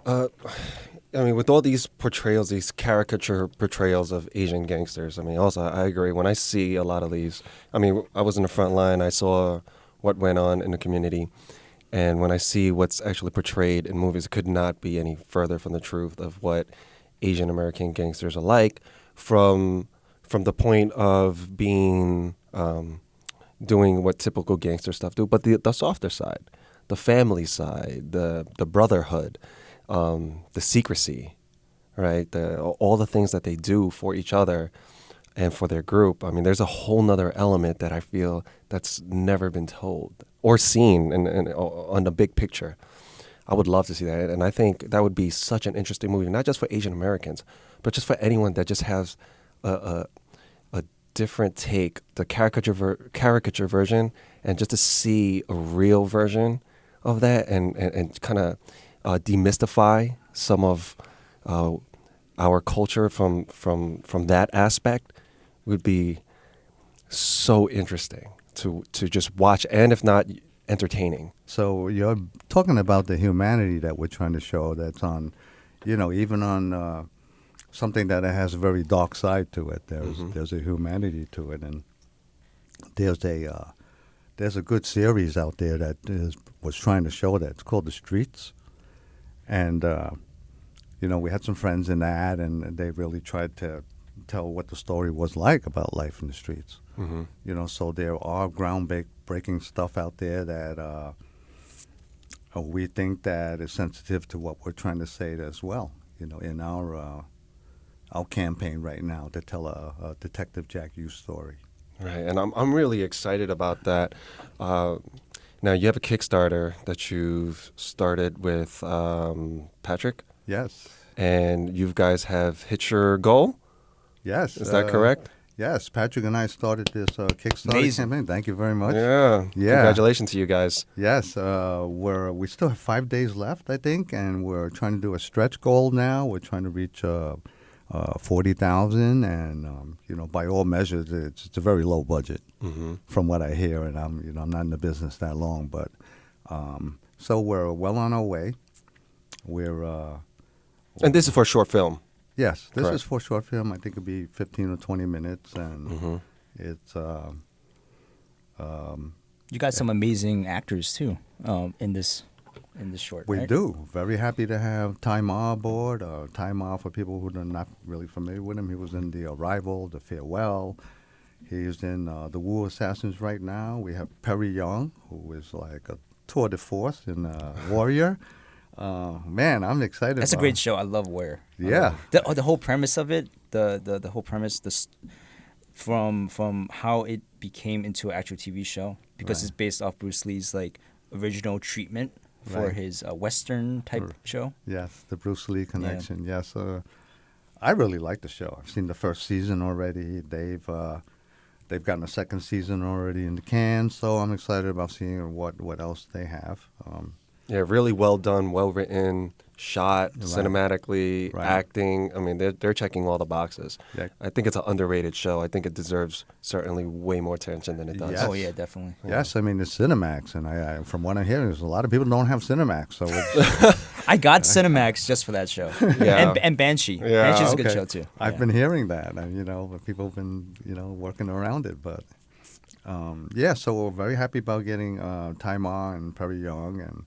Uh, I mean, with all these portrayals, these caricature portrayals of Asian gangsters, I mean, also, I agree. When I see a lot of these, I mean, I was in the front line, I saw what went on in the community. And when I see what's actually portrayed in movies, it could not be any further from the truth of what Asian American gangsters are like from the point of being doing what typical gangster stuff do, but the softer side, the family side, the brotherhood, the secrecy, right? All the things that they do for each other and for their group. I mean, there's a whole nother element that I feel that's never been told or seen on the big picture. I would love to see that, and I think that would be such an interesting movie, not just for Asian Americans, but just for anyone that just has a different take, the caricature version, and just to see a real version of that, and kind of demystify some of our culture from that aspect would be so interesting to just watch, and if not entertaining. So you're talking about the humanity that we're trying to show. That's on, even on something that has a very dark side to it. There's a humanity to it, and there's a good series out there that was trying to show that. It's called The Streets, and we had some friends in that, and they really tried to tell what the story was like about life in the streets. So there are groundbreaking stuff out there that we think that is sensitive to what we're trying to say as well. In our campaign right now to tell a Detective Jack Hughes story. Right, and I'm really excited about that. Now you have a Kickstarter that you've started with Patrick. Yes. And you guys have hit your goal. Yes. Is that correct? Yes, Patrick and I started this Kickstarter campaign. Thank you very much. Yeah. Congratulations to you guys. Yes. We still have 5 days left, I think, and we're trying to do a stretch goal now. We're trying to reach 40,000, and by all measures, it's a very low budget from what I hear, and I'm not in the business that long, but so we're well on our way. And this is for a short film. Yes, this Correct. is for a short film. I think it'll be 15 or 20 minutes, and it's. You got some amazing actors too in this short. We right? do. Very happy to have Ty Ma aboard. Ty Ma, for people who are not really familiar with him, he was in The Arrival, The Farewell. He's in The Wu Assassins right now. We have Perry Young, who is like a tour de force in Warrior. Man, I'm excited. That's a great show. I love Warrior. Yeah. The whole premise of it, the whole premise, from how it became into an actual TV show, because it's based off Bruce Lee's original treatment for his Western type show. Yes, the Bruce Lee connection. Yeah. Yes, I really like the show. I've seen the first season already. They've gotten a second season already in the can, so I'm excited about seeing what else they have. Yeah, really well done, well written, shot, cinematically, acting. I mean, they're checking all the boxes. Yeah. I think it's an underrated show. I think it deserves certainly way more attention than it does. Yes. Oh yeah, definitely. Yes, I mean it's Cinemax, and I from what I hear, there's a lot of people don't have Cinemax, so it's, I got Cinemax just for that show. Yeah. And Banshee. Yeah. Banshee's a good show too. I've been hearing that, and but people have been working around it, but so we're very happy about getting Ty Ma and Perry Young and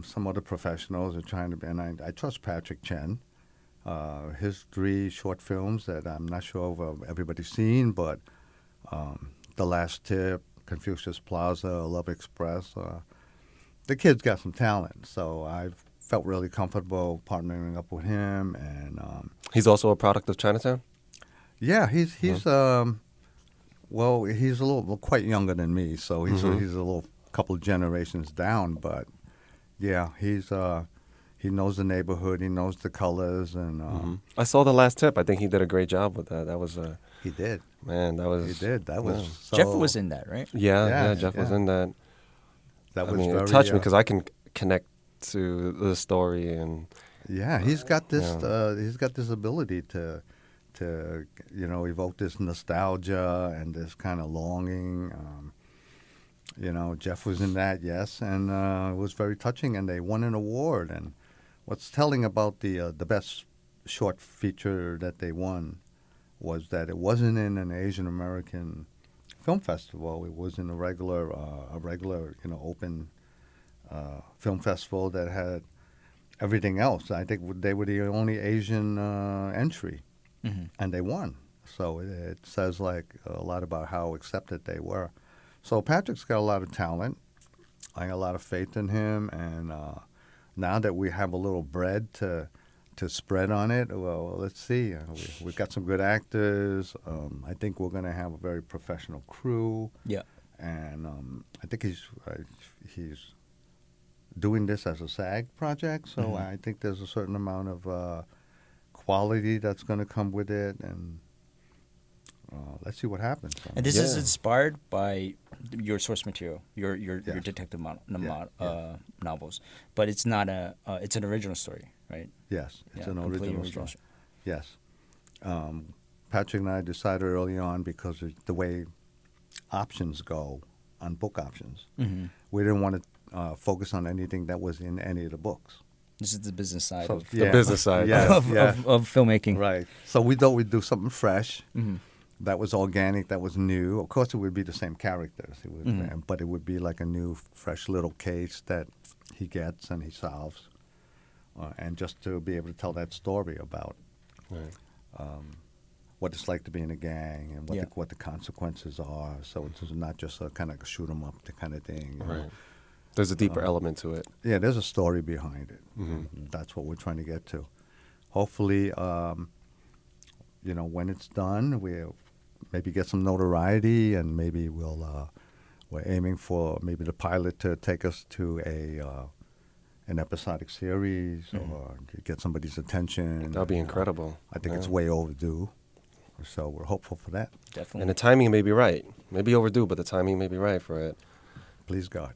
some other professionals are trying to be, and I trust Patrick Chen. His 3 short films that I'm not sure if everybody's seen, but The Last Tip, Confucius Plaza, Love Express. The kid's got some talent, so I felt really comfortable partnering up with him. And He's also a product of Chinatown? yeah, he's he's a little quite younger than me, so he's a little couple of generations down, but yeah, he knows the neighborhood, he knows the colors, and I saw The Last Tip. I think he did a great job with that. That was he did. Man, that was He did. That was so, Jeff was in that, right? Yeah, Jeff was in that. That I was mean, very, it touched me because I can connect to the story, and yeah, he's got this. He's got this ability to evoke this nostalgia and this kind of longing. Jeff was in that, yes, and it was very touching. And they won an award, and what's telling about the best short feature that they won was that it wasn't in an Asian American film festival. It was in a regular open film festival that had everything else. I think they were the only Asian entry, and they won. So it says like a lot about how accepted they were. So Patrick's got a lot of talent. I got a lot of faith in him, and now that we have a little bread to spread on it, well, let's see. We've got some good actors. I think we're going to have a very professional crew. Yeah. And I think he's doing this as a SAG project, so I think there's a certain amount of quality that's going to come with it, and let's see what happens. And this is inspired by your source material, your detective novels, but it's not it's an original story, right? Yes, it's an completely original story. Yes. Patrick and I decided early on, because of the way options go on book options, we didn't want to focus on anything that was in any of the books. This is the business side The business side. of filmmaking. Right. So we thought we'd do something fresh. That was organic, that was new. Of course, it would be the same characters, but it would be like a new, fresh little case that he gets and he solves. And just to be able to tell that story about what it's like to be in a gang and what the consequences are. So it's not just a kind of shoot 'em up kind of thing. You know? There's a deeper element to it. Yeah, there's a story behind it. That's what we're trying to get to. Hopefully, when it's done, we'll maybe get some notoriety, and maybe we're aiming for maybe the pilot to take us to an episodic series or get somebody's attention. That'll be incredible. I think it's way overdue, so we're hopeful for that. Definitely. And the timing may be right. Maybe overdue, but the timing may be right for it. Please God.